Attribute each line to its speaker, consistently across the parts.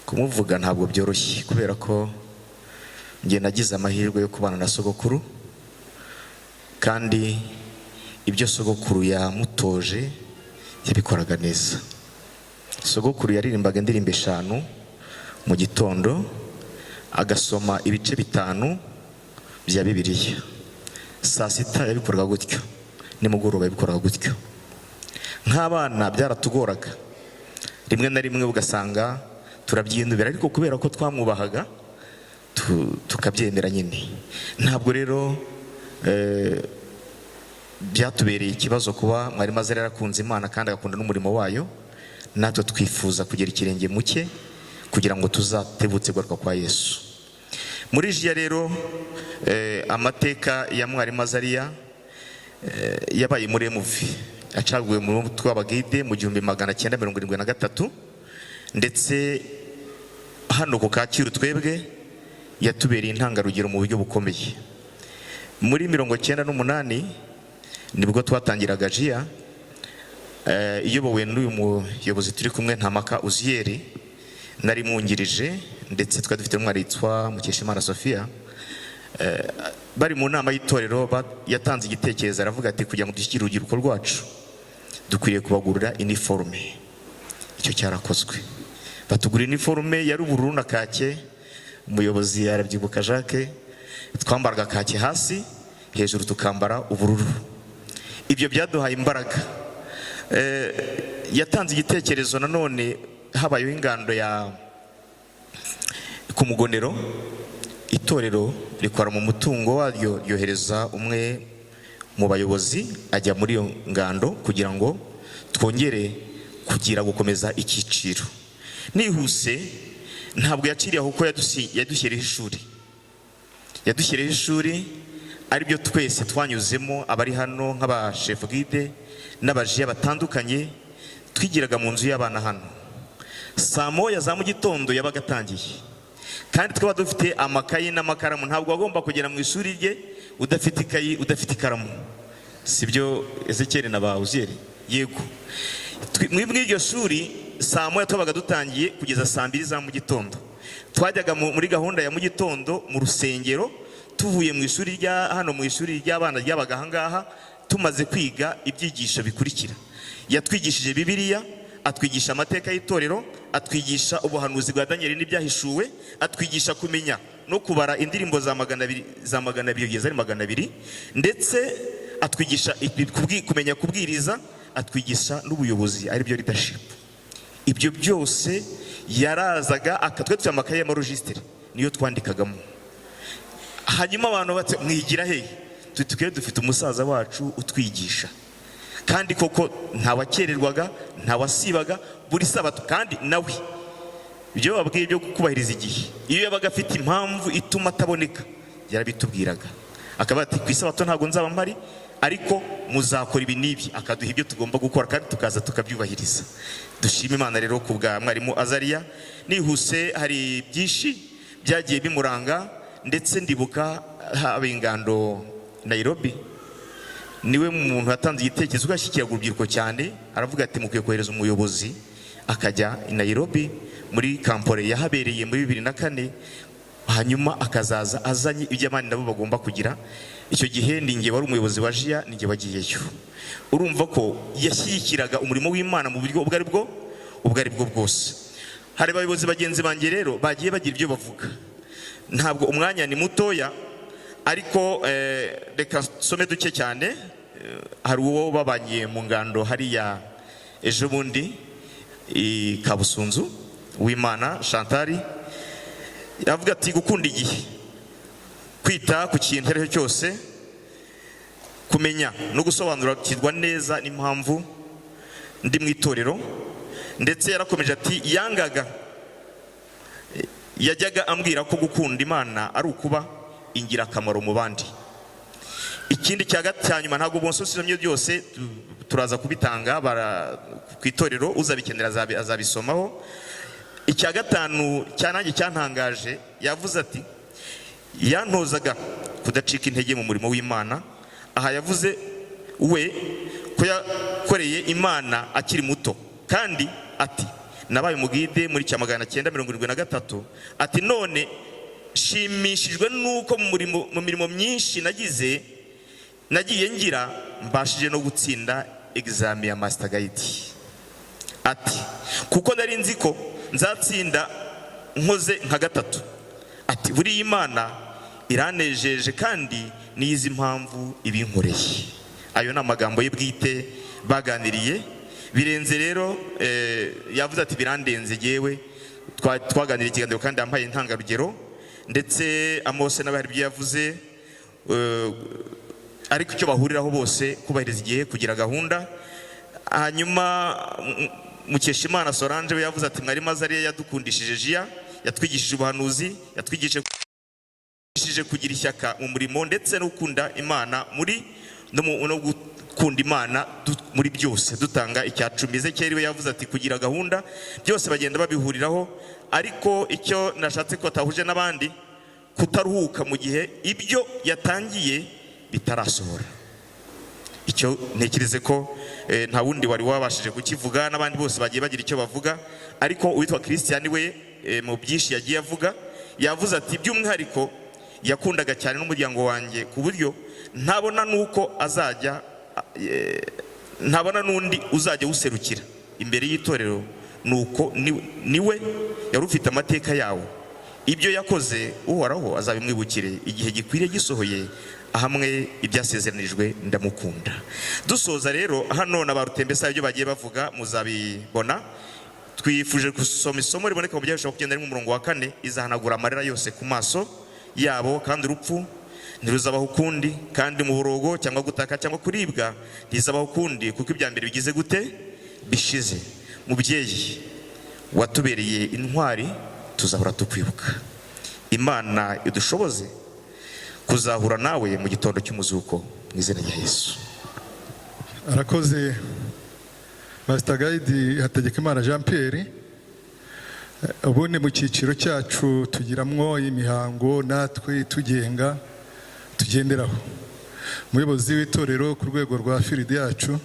Speaker 1: kumuvuga ntabwo byoroshye kubera ko nge nagize amahirwe yo kubana na sogokuru, kandi ibyo sogokuru yamutoje yabikoraga neza. Sogokuru yaririmbaga indirimbo 5 mu gitondo, agasoma ibice 5 bya Bibiliya. Saa sita yabikoraga gutyo, nimugoroba yabikoraga gutyo. Nk'abana byaratugoraga, rimwe na rimwe ugasanga turabyindubira, ariko kubera ko twamwubahaga tukabyemera nyine. Ntabwo rero byatubereye ikibazo kuba Mwarimu Azariya yarakunze Imana kandi agakunda n'umurimo wayo. Natwe twifuza kugera ikirenge muke kugira ngo tuzatebutse garuka kwa Yesu. Muri Jiya rero amateka ya Mwarimu Azariya yabaye muri MV, acaguwe mu mutwe w'abagide mu 1973, ndetse hano ku Kacyiru twebwe yatubereye intangarugero mu buryo bukomeye. Muri 1998 nibwo twatangiraga Jiya, iyobowe n'uyu muyobozi turi kumwe Ntamaka Uziyeri, nari mungirije, ndetse twari dufite umwari witwa Mukeshimana Sophia. Bari mu nama y'itorero yatanze igitekerezo, aravuga ati kugira ngo dushyikire urubyiruko rwacu dukwiriye kubagurira iniforume. Icyo cyarakozwe, batugura iniforume yari ubururu na kake. Umuyobozi arabyibuka Jacques, twambaraga kake hasi, hejuru tukambara ubururu. Ibyo byaduhaye imbaraga. Yatanze igitekerezo nanone habayeho ingando ya ku Mugonero, itorero rikora mu mutungo waryo, ryohereza umwe mu bayobozi ajya muri iyo ngando kugira ngo twongere kugira gukomeza icyiciro. Nihuse ntabwo yaciriye aho, ko yadushyiriyeho ishuri. Yadushyiriyeho ishuri aribyo twese twanyuzemo, abari hano nk'aba chef guide n'abajiya batandukanye, twigiraga mu nzu y'abana hano. Saa moya za mu gitondo yabaga atangiye, kandi twaba dufite amakayi n'amakaramu. Ntabwo wagomba kugera mu ishuri rye udafite ikayi udafite ikaramu, sibyo Ezekiel na ba Uziyeri? Yego. Muri iryo shuri saa moya twabaga dutangiye kugeza saa 2 za mu gitondo. Twajyaga muri gahunda ya mu gitondo mu rusengero, tuvuye mu ishuri rya hano, mu ishuri ry'abana ryabaga ahangaha, tumaze kwiga ibyigisho bikurikira. Yatwigishije Bibiliya, atwigisha amateka y'itorero, atwigisha ubuhanuzi bwa Daniel n'ibyahishuwe, atwigisha kumenya no kubara indirimbo za 200 zari 200, ndetse atwigisha kumenya kubwiriza, atwigisha n'ubuyobozi aribyo leadership. Ibyo byose yarazaga akatwetsa amakaye y'amaregistre niyo twandikagamo. Hanyuma abantu bate mwigira he? Tukwiye dufite umusaza wacu utwigisha, kandi koko ntawakererwaga, ntawasibaga buri Sabato. Kandi nawe ibyo babwiye byo kubahiriza igihe, iyo yabaga afite impamvu ituma ataboneka yarabitubwiraga, akaba ati ku Sabato ntabwo nzaba mpari, ariko muzakora ibi n'ibi, akaduha ibyo tugomba gukora kandi tukaza tukabyubahiriza. Dushima Imana rero ku bwa Mwarimu Azariya. Nihuse hari byinshi byagiye bimuranga, ndetse ndibuka haba ingando Nairobi, niwe muntu yatanze igitekerezo gashyikiraga urubyiruko cyane. Aravuga ati mukwiye kohereza umuyobozi akajya i Nairobi muri kampore yahabereye muri 2004, hanyuma akazaza azanye ibyo abandi nabo bagomba kugira. Icyo gihe ninjye wari umuyobozi wa Jiya, ninjye wagiyeyo. Urumva ko yashyikiraga umurimo w'Imana mu buryo ubwo ari bwo bwose. Hari abayobozi bagenzi banjye rero bagiye bagira ibyo bavuga, ntabwo umwanya ni mutoya, ariko reka some duke cyane. Hari uwo babanye mu ngando hariya ejo bundi i Kabusunzu, w'Imana Chantal, yavuga ati gukunda igihe, kwita ku kintu icyo cyose, kumenya no gusobanukirwa neza n'impamvu ndi mu itorero. Ndetse yarakomeje ati yajyaga ambwira ko gukunda Imana ari ukuba ingirakamaro mu bandi. Ikindi cya nyuma, ntabwo bonsosomye byose turaza kubitanga ku itorero, uzabikenera azabisomaho. Icya gatanu cyanange cyantangaje, yavuze ati yantozaga kudacika intege mu murimo w'Imana. Aha yavuze we ko yakoreye Imana akiri muto, kandi ati nabaye umugide muri cya 973 ati none shimishijwe nuko mu mirimo myinshi nagiye ngira mbashije no gutsinda examen ya master guide. Ati kuko nari nzi ko nzatsinda nkoze nka gatatu. Ati buri Imana iranejeje kandi niyizi impamvu ibinkoreye. Ayo na magambo ye bwite baganiriye birenze rero. Yavuze ati birandenze yewe twaganiriye ikiganiro kandi yampaye intangarugero ndetse Amose n'abahari byo yavuze, ariko icyo bahuriraho bose kubahiriza igihe kugira gahunda. Hanyuma Mukeshimana Solange we yavuze ati mwari Mazariya yadukundishije jiya, yatwigishije ubuhanuzi, yatwigishije kugira ishyaka mu murimo ndetse no gukunda Imana no gukunda Imana muri byose dutanga icyacumi. Ezekiyeli we yavuze ati kugira gahunda byose bagenda babihuriraho, ariko icyo nashatse ko atahuje n'abandi kutaruhuka mu gihe ibyo yatangiye bitarasohora. Icyo ntekereze ko nta wundi wari wabashije kukivuga, n'abandi bose bagiye bagira icyo bavuga, ariko uwitwa Christian we mu byinshi yagiye avuga yavuze ati by'umwihariko yakundaga cyane n'umuryango wanjye ku buryo ntabona n'undi uzajya userukira imbere y'itorero, nuko niwe yari ufite amateka yawo. Ibyo yakoze Uhoraho azabimwibukire igihe gikwiriye gisohoye, hamwe ibyasezeranijwe ndamukunda. Dusoza rero hano na barutembesa ibyo bagiye bavuga muzabibona. Twifuje gusoma isomo riboneka mu byashobora kugenda ari mu murongo wa 4, izahanagura amarira yose ku maso yabo kandi urupfu ntiruzabaho ukundi, kandi umuhorogo cyangwa gutaka cyangwa kuribwa ntizabaho ukundi, kuko ibya mbere bigize gute bishize. Mubyeyi watubereye intwari, tuzahora tukwibuka. Imana idushoboze kuzahura nawe mu gitondo cy'umuzuko mu izina rya Yesu.
Speaker 2: Arakoze Master Guide Hategekimana Jean Pierre. Ubundi mu cyiciro cyacu tugiramwo imihango natwe tugenga tugenderaho. Umuyobozi w'itorero ku rwego rwa firidi yacu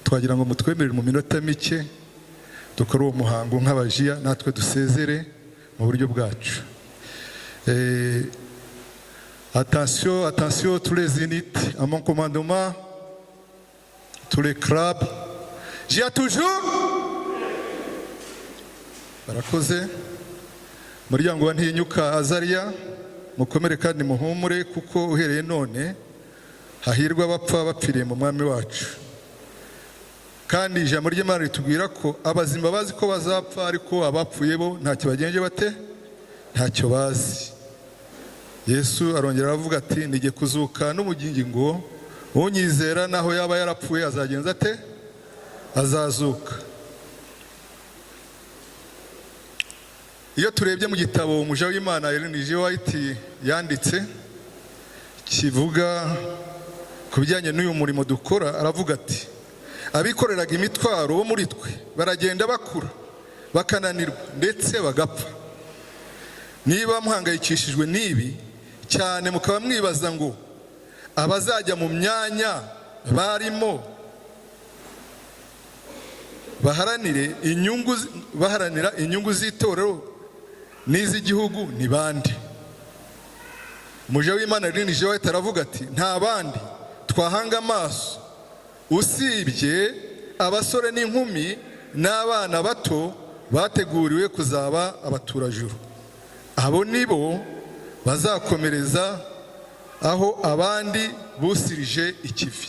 Speaker 2: twagira ngo mutwemerere mu minota mike dukora uwo muhango nk'abajiya, natwe dusezere mu buryo bwacu. Attention tous les unités à mon commandement, tous les crabes. J'y a toujours. Barakoze. Muryango wa Ntinyuka Azariya mukomere kandi muhumure, kuko uhereye none hahirwa abapfa bapfiriye mu mwami wacu. Kandi ijambo ry'Imana ritubwira ko abazima bazi ko bazapfa, ariko abapfuye bo ntacyo bagenje bate, ntacyo bazi. Yesu arongera aravuga ati nige kuzuka n'umugingo, unyizera naho yaba yarapfuye azagenza ate, azazuka. Iyo turebye mu gitabo umuja w'Imana Ellen G. White yanditse kivuga ku bijyanye n'uyu murimo dukora, aravuga ati abikoreraga imitwaro bo muri twe baragenda bakura bakananirwa ndetse bagapfa. Niba muhangayikishijwe n'ibi cyane mukaba mwibaza ngo abazajya mu myanya barimo baharanira inyungu z'itorero n'iz'igihugu ni bande? Umuja w'Imana Ellen G. White aravuga ati nta bandi twahanga amaso usibye abasore n'inkumi n'abana bato bateguriwe kuzaba abaturajuru. Abo nibo bazakomereza aho abandi busirije ikivi.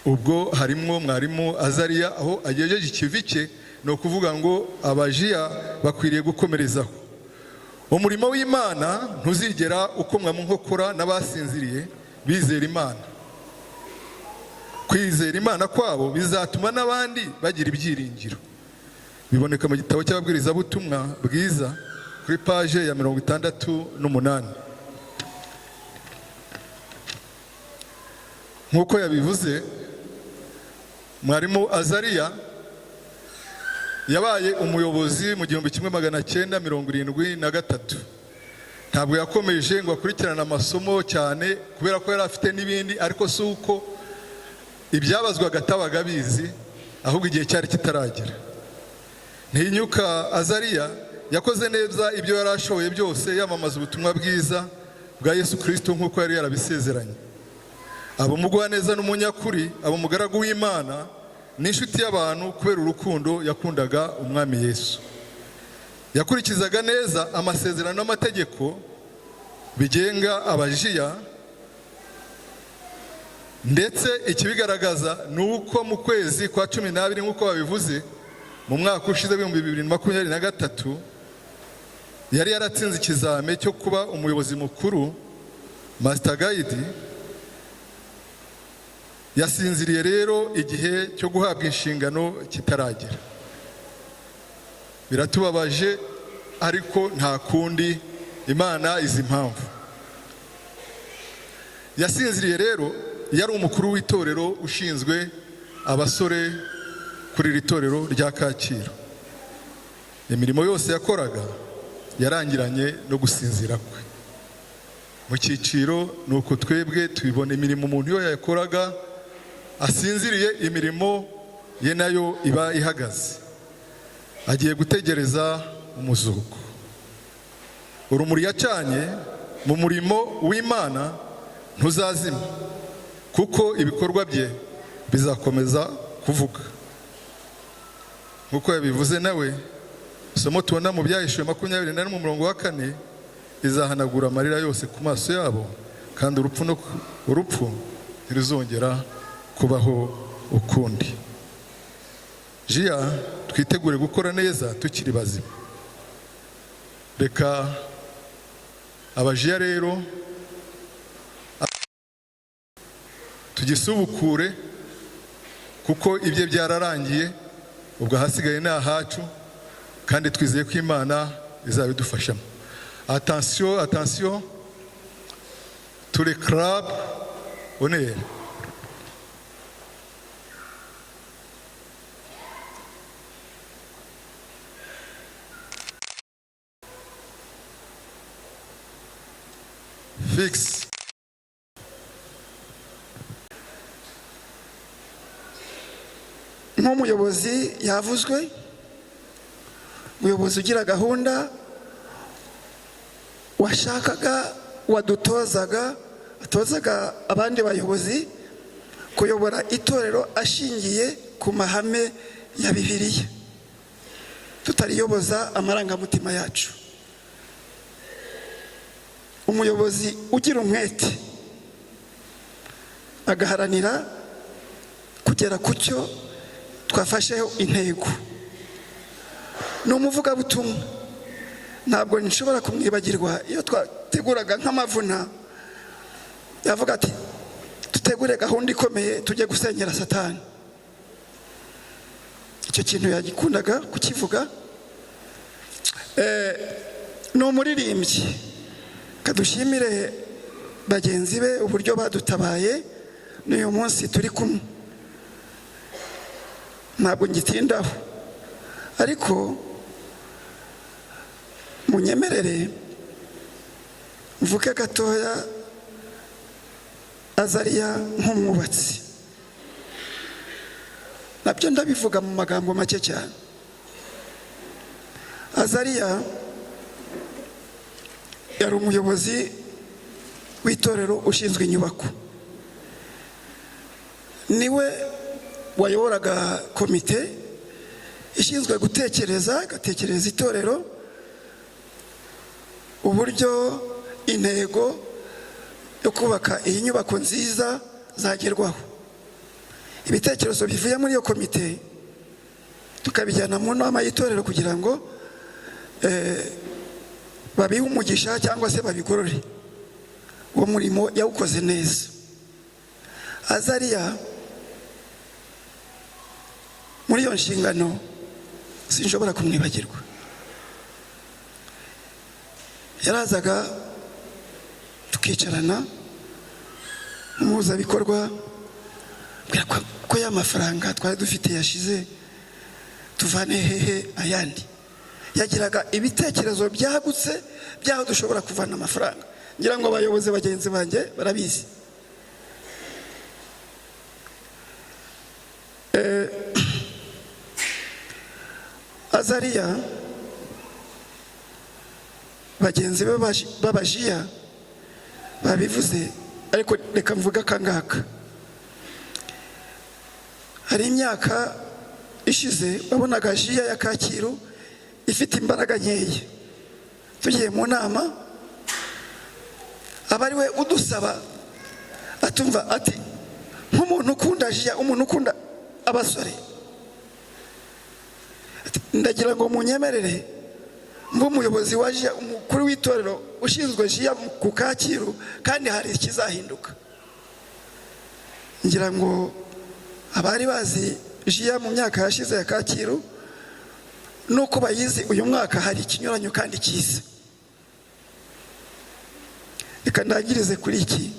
Speaker 2: Ubwo harimo mwarimu Azariya aho agejeje ikivi cye, ni ukuvuga ngo abajiya bakwiriye gukomerezaho. Umurimo w'Imana ntuzigera ukomwa mu nkokora n'abasinziriye bizera Imana. Kwizera Imana kwabo bizatuma n'abandi bagira ibyiringiro. Biboneka mu gitabo cy'ababwirizabutumwa bwiza kuri page ya 68. Nk'uko yabivuze, mwarimu Azariya yabaye umuyobozi mu 1973. Ntabwo yakomeje ngo akurikirane amasomo cyane kubera ko yari afite n'ibindi, ariko si uko ibyabazwaga atabaga bizi, ahubwo igihe cyari kitaragera. Ntihinyuka Azariya yakoze neza ibyo yari ashoboye byose yamamaza ubutumwa bwiza bwa Yesu Kristo nk'uko yari yarabisezeranye. Aba umugwaneza n'umunyakuri, aba umugaragu w'Imana n'inshuti y'abantu kubera urukundo yakundaga umwami Yesu. Yakurikizaga neza amasezerano n'amategeko bigenga abajiya, ndetse ikibigaragaza ni uko mu kwezi kwa 12 nk'uko babivuze mu mwaka ushize 2023 yari yaratsinze ikizame cyo kuba umuyobozi mukuru Master Guide. Yasinziriye rero igihe cyo guhabwa inshingano kitaragera. Biratubabaje ariko nta kundi, Imana izi impamvu. Yasinziriye rero, yari umukuru w'itorero ushinzwe abasore kuri iri torero rya Kacyiru. Imirimo yose yakoraga yarangiranye no gusinzira kwe. Mu cyiciro nuko twebwe tubibona imirimo umuntu yo yakoraga asinziriye, imirimo ye nayo iba ihagaze, agiye gutegereza umuzuko. Urumuri yacanye mu murimo w'Imana ntuzazima, kuko ibikorwa bye bizakomeza kuvuga. Nk'uko yabivuze nawe, isomo tubona mu Byahishuwe 21:4 izahanagura amarira yose ku maso yabo, kandi urupfu ntiruzongera kubaho ukundi. Jiya, twitegure gukora neza tukiri bazima. Reka abajiya rero tugisubukure, kuko ibye byararangiye, ubwo hasigaye ni ahacu, kandi twizeye ko Imana izabidufashamo. Attention, attention, tous les crabes honnêtes. Fixe.
Speaker 3: Nk'umuyobozi yavuzwe, umuyobozi ugira gahunda, washakaga, wadutozaga, atozaga abandi bayobozi kuyobora itorero ashingiye ku mahame ya Bibiliya, tutariyoboza amarangamutima yacu. Umuyobozi ugira umwete agaharanira kugera ku cyo twafasheho intego. Ni umuvugabutumwa, ntabwo nshobora kumwibagirwa. Iyo twateguraga nk'amavuna, yavuga ati dutegure gahunda ikomeye tujye gusenyera Satani. Icyo kintu yagikundaga kukivuga. Ni umuririmbyi, kadushimire bagenzi be uburyo badutabaye n'uyu munsi turi kumwe. Ntabwo ngitindaho, ariko munyemerere mvuge gatoya Azariya nk'umwubatsi. Nabyo ndabivuga mu magambo make cyane. Azariya yari umuyobozi w'itorero ushinzwe inyubako. Niwe wayoboraga komite ishinzwe gutekereza itorero, uburyo intego yo kubaka iyi nyubako nziza zagerwaho. Ibitekerezo bivuye muri iyo komite tukabijyana mu nama y'itorero kugira ngo babihe umugisha cyangwa se babigorore. Uwo murimo yawukoze neza. Azariya muri iyo nshingano sinshobora kumwibagirwa. Yarazaga tukicarana umuhuzabikorwa, ko ya mafaranga twari dufite yashize, tuvane hehe ayandi. Yagiraga ibitekerezo byagutse byaho dushobora kuvana amafaranga. Ngira ngo abayobozi bagenzi banjye barabizi. Azariya bagenzi be b'abajiya babivuze, ariko reka mvuga akangaka. Hari imyaka ishize wabonaga jiya ya Kacyiru ifite imbaraga nkeya. Tugiye mu nama, aba ari we udusaba, atumva ati nk'umuntu ukunda jiya, umuntu ukunda abasore, ndagira ngo munyemerere mbe umuyobozi wa jiya, umukuru w'itorero ushinzwe jiya ku Kacyiru, kandi hari ikizahinduka. Ngira ngo abari bazi jiya mu myaka yashize ya Kacyiru nuko bayizi uyu mwaka hari ikinyuranyo kandi cyiza. Reka ndangirize kuri iki.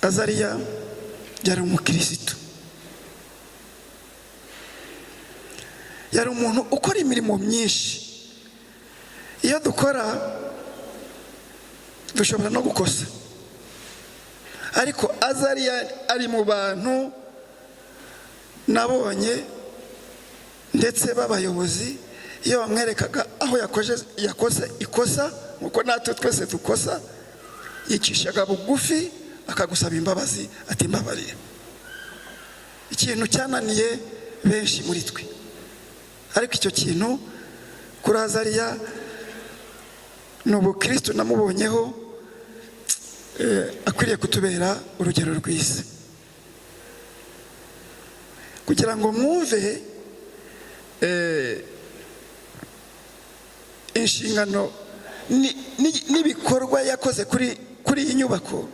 Speaker 3: Azariya yari umukirisitu, yari umuntu ukora imirimo myinshi. Iyo dukora dushobora no gukosa, ariko Azariya ari mu bantu nabonye ndetse b'abayobozi, iyo bamwerekaga aho yakoze ikosa, nkuko natwe twese dukosa, yicishaga bugufi akagusaba imbabazi, ati mbabarira. Ikintu cyananiye benshi muri twe, ariko icyo kintu kuri Azariya ni ubukristo namubonyeho, akwiriye kutubera urugero rwiza. Kugira ngo mwumve inshingano n'ibikorwa yakoze kuri iyi nyubako,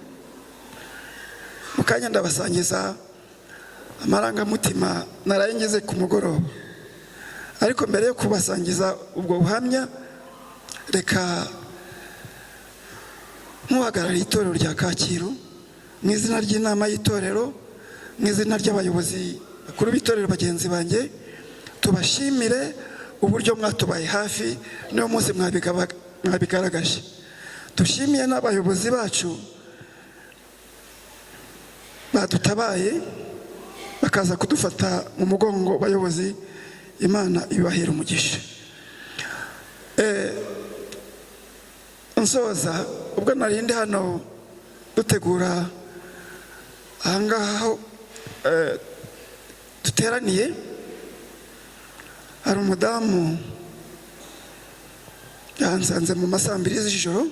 Speaker 3: mu kanya ndabasangiza amarangamutima naraye ngeze ku mugoroba. Ariko mbere yo kubasangiza ubwo buhamya, reka nk'uhagarariye itorero rya Kacyiru mu izina ry'inama y'itorero, mu izina ry'abayobozi bakuru b'itorero bagenzi banjye, tubashimire uburyo mwatubaye hafi n'uyu munsi mwabigaragaje. Dushimiye n'abayobozi bacu badutabaye bakaza kudufata mu mugongo. Bayobozi, Imana ibahera umugisha. Nsoza, ubwo narindi hano dutegura ahangaha duteraniye, hari umudamu yansanze mu masaa 2 z'ijoro,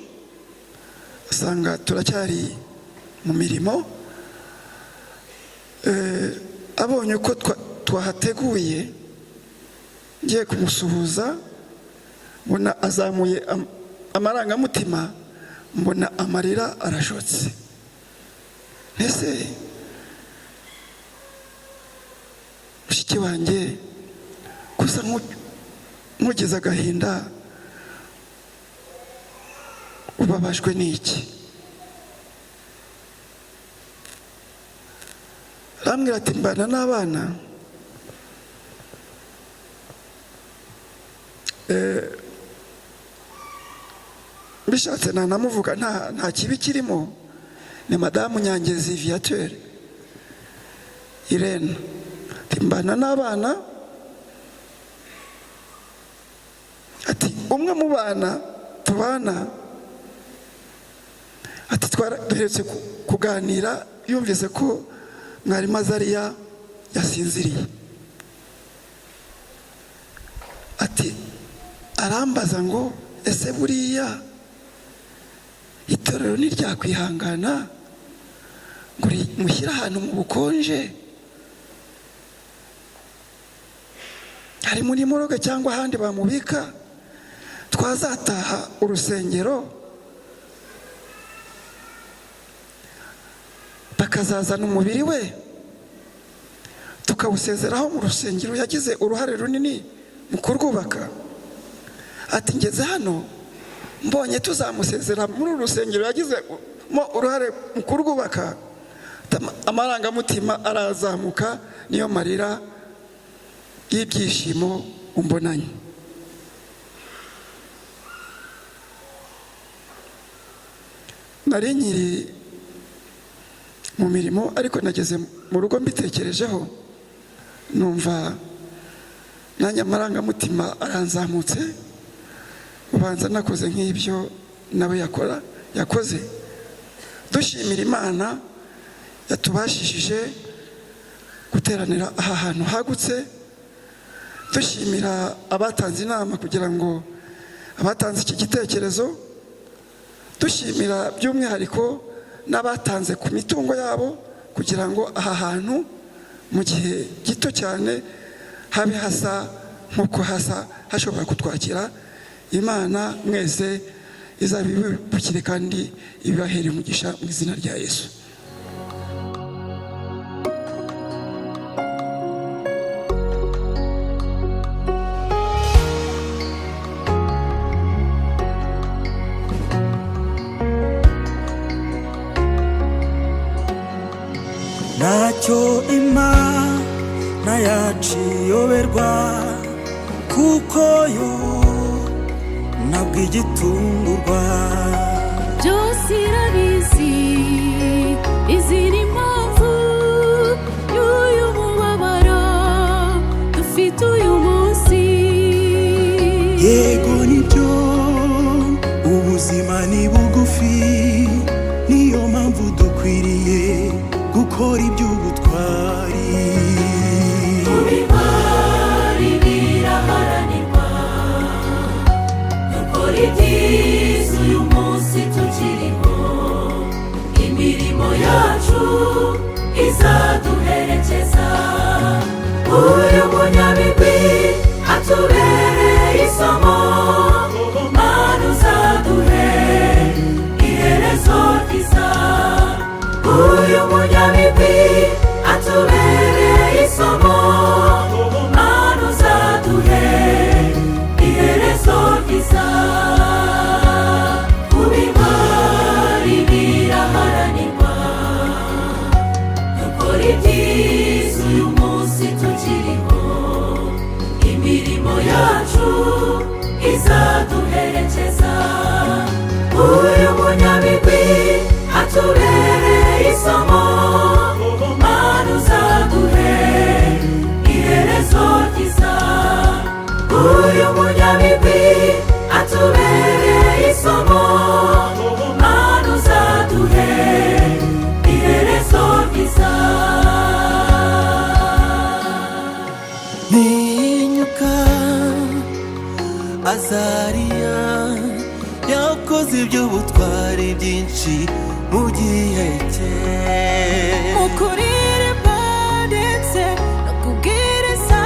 Speaker 3: asanga turacyari mu mirimo. Abonye uko twahateguye, ngiye kumusuhuza, mbona azamuye amarangamutima, mbona amarira arashotse. Ese mushiki wanjye kusa nk'ugize agahinda, ubabajwe n'iki? Arambwira ati mbana n'abana bishatse nanamuvuga nta kibi kirimo. Ni madamu Nyangezi Viateur Irene. Ati mbana n'abana, ati umwe mu bana tubana, ati duheretse kuganira, yumvise ko mwarimu Azariya yasinziriye. Ati arambaza ngo ese buriya itorero ntiryakwihangana ngo mushyire ahantu mu bukonje, hari muri moroge cyangwa ahandi bamubika, twazataha urusengero bakazazana umubiri we tukawusezeraho mu rusengero, yagize uruhare runini mu kurwubaka. Ati ngeze hano mbonye tuzamusezera muri uru rusengero yagizemo uruhare mu kurwubaka, amarangamutima arazamuka, niyo marira y'ibyishimo umbonanye. Nari nkiri mu mirimo, ariko nageze mu rugo mbitekerejeho, numva nanjye amarangamutima aranzamutse, ubanza nakoze nk'ibyo nawe yakoze. Dushimira Imana yatubashishije guteranira aha hantu hagutse, dushimira abatanze inama kugira ngo abatanze iki gitekerezo, dushimira by'umwihariko n'abatanze ku mitungo yabo kugira ngo aha hantu mu gihe gito cyane habe hasa nk'uko hashobora kutwakira. Imana mwese izabibukire kandi ibibahere umugisha mu izina rya Yesu.
Speaker 4: Ntacyo Imana yaciyoberwa, kuko yo ntabwo igitungurwa.
Speaker 5: Byose irabizi, izi ni impamvu y'uyu mubabaro dufite uyu munsi.
Speaker 4: Yego nibyo, ubuzima ni bugufi, niyo mpamvu dukwiriye gukora iby'ubutwari.
Speaker 5: Kubimari biraharanirwa, dukora ibyiza uyu munsi tukiriho. Imirimo yacu izaduherekeza, uyu munyabigwi atubereye isomo. Mana uzaduhe iherezo ryiza, uyu munyabigwi atubereye isomo. Mana uzaduhe iherezo ryiza. Kubimari biraharanirwa, dukora ibyiza uyu munsi tukiriho. Imirimo yacu izaduherekeza, uyu munyabigwi atubereye isomo. Mana uzaduhe iherezo ryiza, uyu munyabigwi atubereye isomo. Mana uzaduhe iherezo ryiza.
Speaker 4: Ntinyuka, Azariya yakoze iby'ubutwari byinshi mu gihe cye.
Speaker 5: Mu kuririmba ndetse no kubwiriza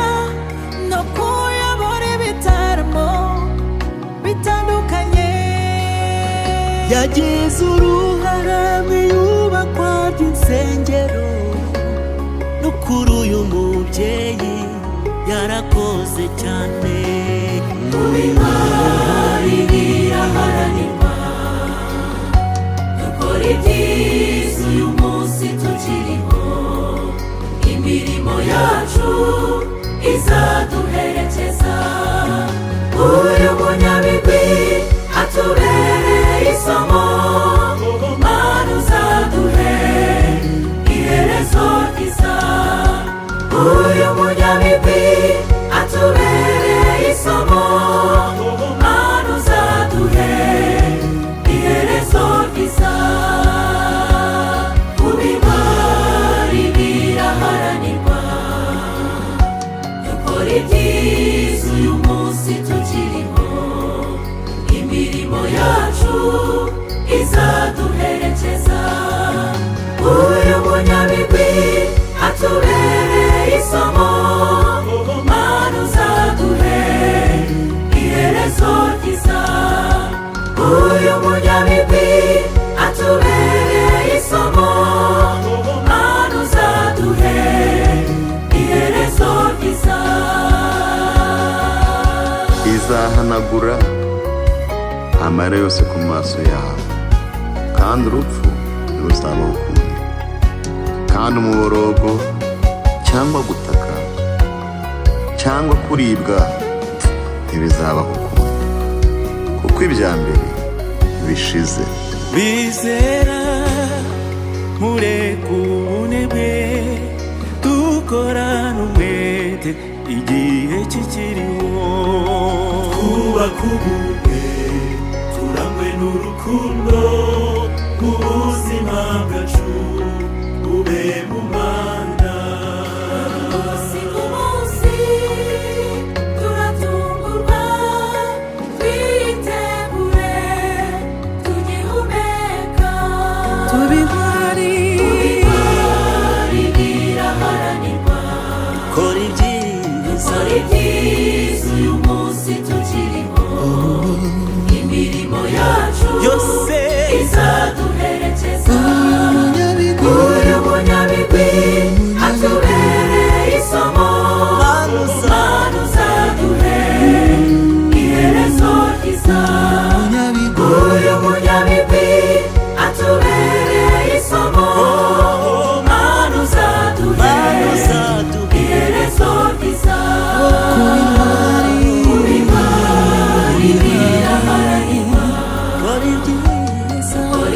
Speaker 5: no kuyobora ibitaramo bitandukanye,
Speaker 4: yagize uruhare mu iyubakwa ry'insengero, no kuri uyu mubyeyi yarakoze cyane.
Speaker 5: kubimari biraharanirwa, dukora ibyiza uyu munsi tukiriho. Imirimo yacu izaduherekeza, uyu munyabigwi atubereye isomo. Mana uzaduhe iherezo ryiza, uyu munyabigwi atubereye isomo. Mana uzaduhe iherezo ryiza. Kubimari biraharanirwa, dukora ibyiza uyu munsi tukiriho. Imirimo yacu izaduherekeza, uyu munyabigwi atubereye isomo. Mana uzaduhe iherezo ryiza, uyu munyabigwi atubereye isomo. Mana uzaduhe iherezo ryiza.
Speaker 6: Izahanagura amarira yose ku maso yawe, kandi urupfu ntiruzaba ukundi, kandi umuborogo cyangwa gutaka cyangwa kuribwa ntibizabaho ukundi, kuko ibya mbere bishize.
Speaker 4: Bizera mureke ubunebwe, dukorane umwete. dufite igihe kikiriho.
Speaker 5: twubake ubumwe turangwe n'urukundo mu buzima bwacu bube mu Mana.
Speaker 7: Umunsi ku munsi turatungurwa twitegure tugihumeka tubihari biraharanirwa
Speaker 4: kora ibyiza
Speaker 7: uyu munsi tukiriho imirimo yacu
Speaker 4: yose
Speaker 7: izaduherekeza uyu munyabigwi atubereye isomo Mana uzaduhe iherezo ryiza uyu munyabigwi atubereye isomo Mana uzaduhe iherezo ryiza kuri mari biraharanirwa
Speaker 4: kora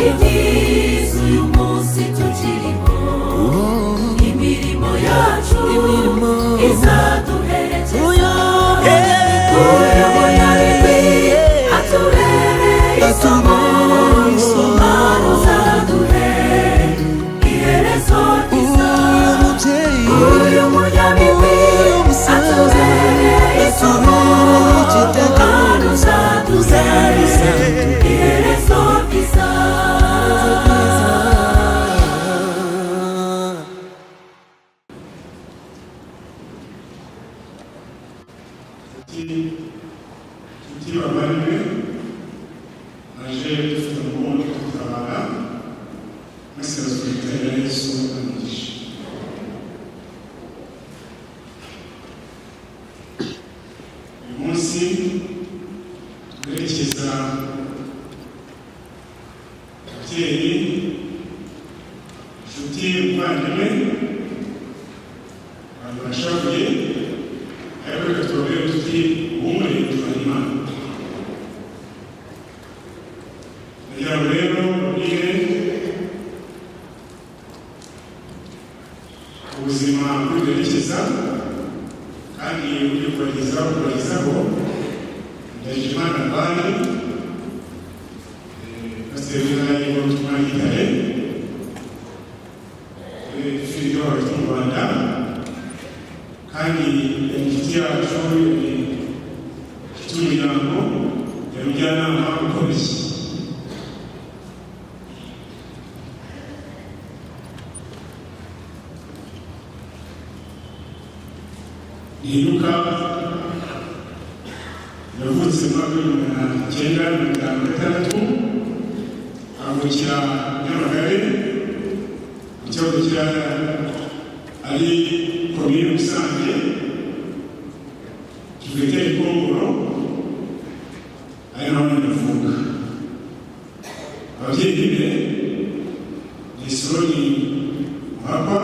Speaker 4: ibyiza
Speaker 7: uyu munsi tukiriho imirimo yacu izaduherekeza uyu munyabigwi atubereye isomo Mana uzaduhe iherezo ryiza uyu munyabigwi atubereye isomo Mana uzaduhe iherezo ryiza.
Speaker 8: bavandimwe naje dufite umugongo wo gutabara mwese bazwitabira Yesu amugisha. uyu munsi twerekeza ababyeyi inshuti umuvandimwe abantu bashavuye ariko reka tubabwire tuti ubumwe tubaha Imana. kugira ngo rero ubwire ubuzima bw'uberekeza kandi uri kubagezaho Ndagijimana Bani pasiteri w'intara y'Ubutumwa Gitare ifite hagati mu Rwanda kandi inshuti yacu ifite umuryango ya mujyanama ukomeye. Nibuka yavutse mu mwaka w'ibihumbi bibiri na 1956 avukira Nyamagabe mu kibazo cya ari komine Musanze kivugitera Ikongoro ari naho ndavuka. ababyeyi be ni Sironi Muhapa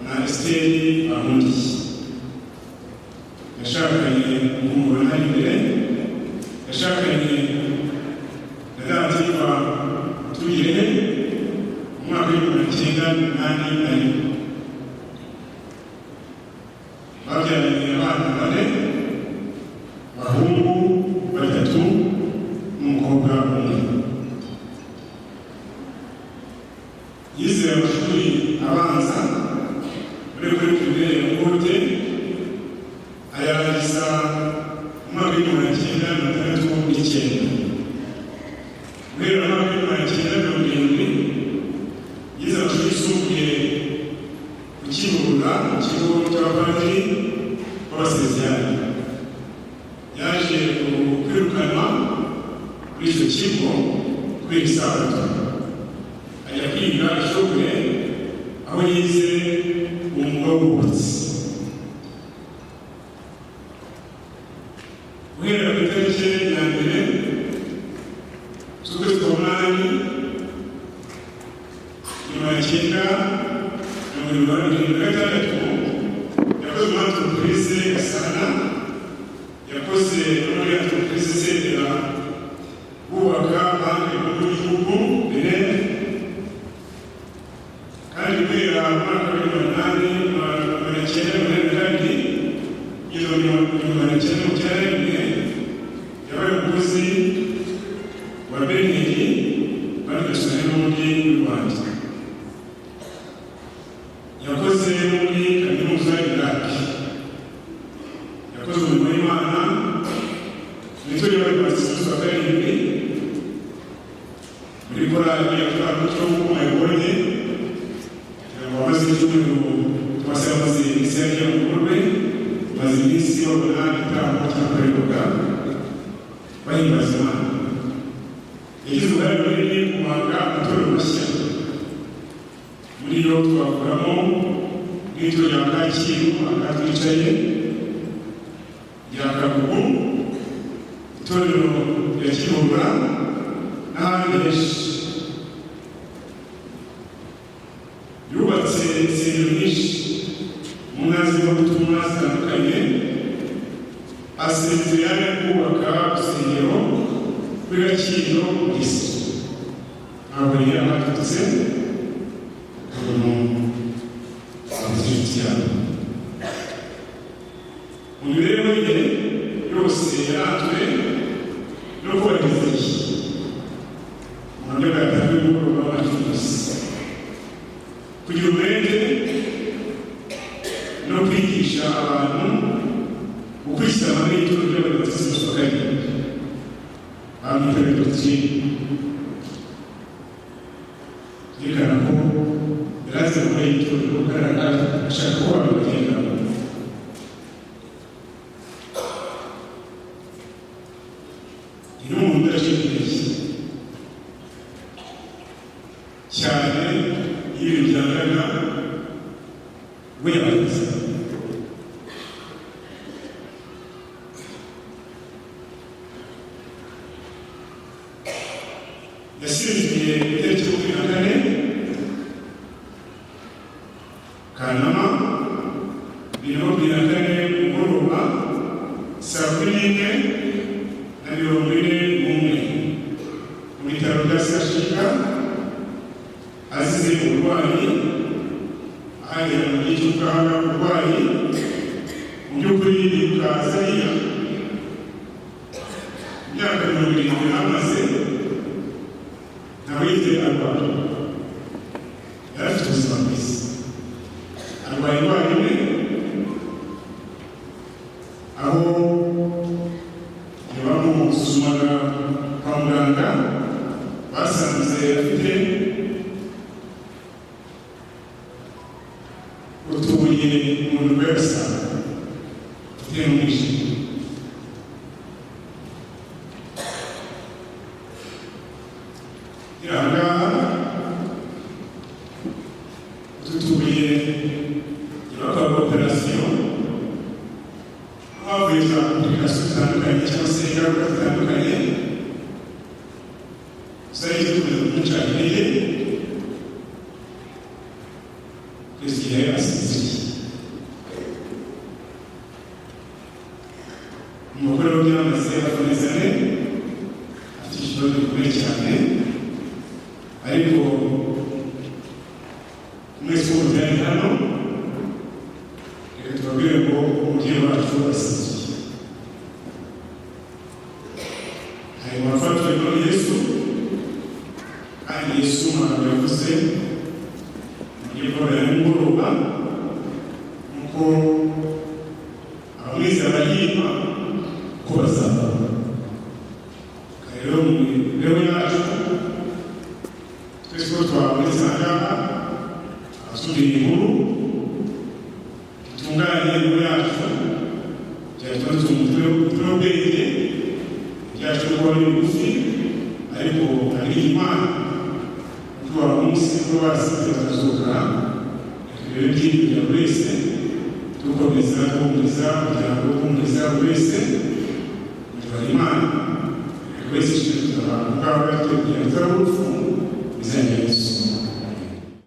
Speaker 8: na Esteri Bahundi. yashakanye n'umugore hano imbere, yashakanye na Dativa Tugire mu mwaka w'ibihumbi 1981. babyaranye abana 4, abahungu 3 n'umukobwa 1. yize amashuri abanza muri primaire ya Ngote ayarangiza mu mwaka w'ibihumbi 1969. guhera mu mwaka w'ibihumbi 1970 yize amashuri yisumbuye ku Kimihurura mu kigo cy'abapadiri b'Abasezerani. yaje kwirukanwa kuri icyo kigo kubera isabato ajya kwiga ishuri aho yize umwuga w'ubwubatsi. guhera ku itariki ya mbere z'ukwezi kwa munani 1976 yakoze muri entreprise Gasana, yakoze muri entreprise Sendera bubaka banki nkuru y'igihugu BNR. kandi guhera mu mwaka wa 1982 1991 yabaye umukozi wa Beneri bari gasore n'undi mu Rwanda. Yakoze muri kaminuza y'Iraki, yakoze umurimo w'Imana mu itorero ry'Abadiventisiti ba karindwi muri korali yakoraga umuco w'uko mwabibonye, amaze icyumweru twase amaze iminsi yagiye mu bikorwe, maze iminsi babona igitambo cy'akorerwaga bahimbaza Imana. Yagize uruhare runini mu guhanga amatorero mashya, muri yo twakuramo nk'itorero rya Kacyiru aha twicaye, rya Kagugu, itorero rya Kibunga n'ahandi henshi. Yubatse insengero nyinshi mu ntara z'ivugabutumwa zitandukanye, asezeranya kubaka urusengero rw'Agaciro mu Gisibo. Ntabwo yari ahatutse umuntu abaziriti yabo. Mu mibereho ye yose yaranzwe no kubahiriza igihe mu buryo bwatanzwe n'umugoroba wacu wose, kugira umwete no kwigisha abantu gukurikiza amahame y'itorero ry'Abadiventisiti ba karindwi bamwita doctrine. Yerekana ko yarazi amahame y'itorero kandi ashaka ko abantu bagendamo. Ni umuntu udacika intege cyane iyo ibintu byangana we yabagize. Yashinzwe itariki 24 Kanama 2024 mugoroba saa 11:41 mu bitaro bya Sashika, azize uburwayi ahagera mu gihe cyo guhabwa uburwayi. Mu by'ukuri bikaza imyaka 70 amaze ntawe yigeze arwara, yari afite ubuzima bwiza. Arwaye indwara imwe aho bamusuzumaga kwa muganga basanze afite utubuye umuntu wese ufite n'umwijima. Ahangaha ututubuye bakora operasiyo, havuye za komplikasiyo zitandukanye cyangwa se ingaruka zitandukanye zari zikomeza kumuca intege kugeza igihe asinziriye. Umugore we yamaze akomezane, afite ikibazo gikomeye cyane, ariko mwese ubu byari hano, reka tubabwire ngo umubyeyi wacu asinziriye. Hari abafatwe muri Yesu, kandi Yesu ntabwo yavuze mu gikorwa ya nimugoroba nk'uko abamwizera bahimba ko bazaba. Rero mu mibereho yacu twese ko twabonetse aha ngaha, abasudira inkuru dutunganye inkuru yacu, byatuma tugira ubwenge, byacu kuba ari bigufi, ariko hari Imana kuko waba umunsi ko basize bakazuka. Rero byiringira buri wese dukomeza guhumuriza umuryango, guhumuriza buri wese kugira Imana buri wese ishinzwe abantu ngabo yatubwira atari urupfu bizanye Yesu.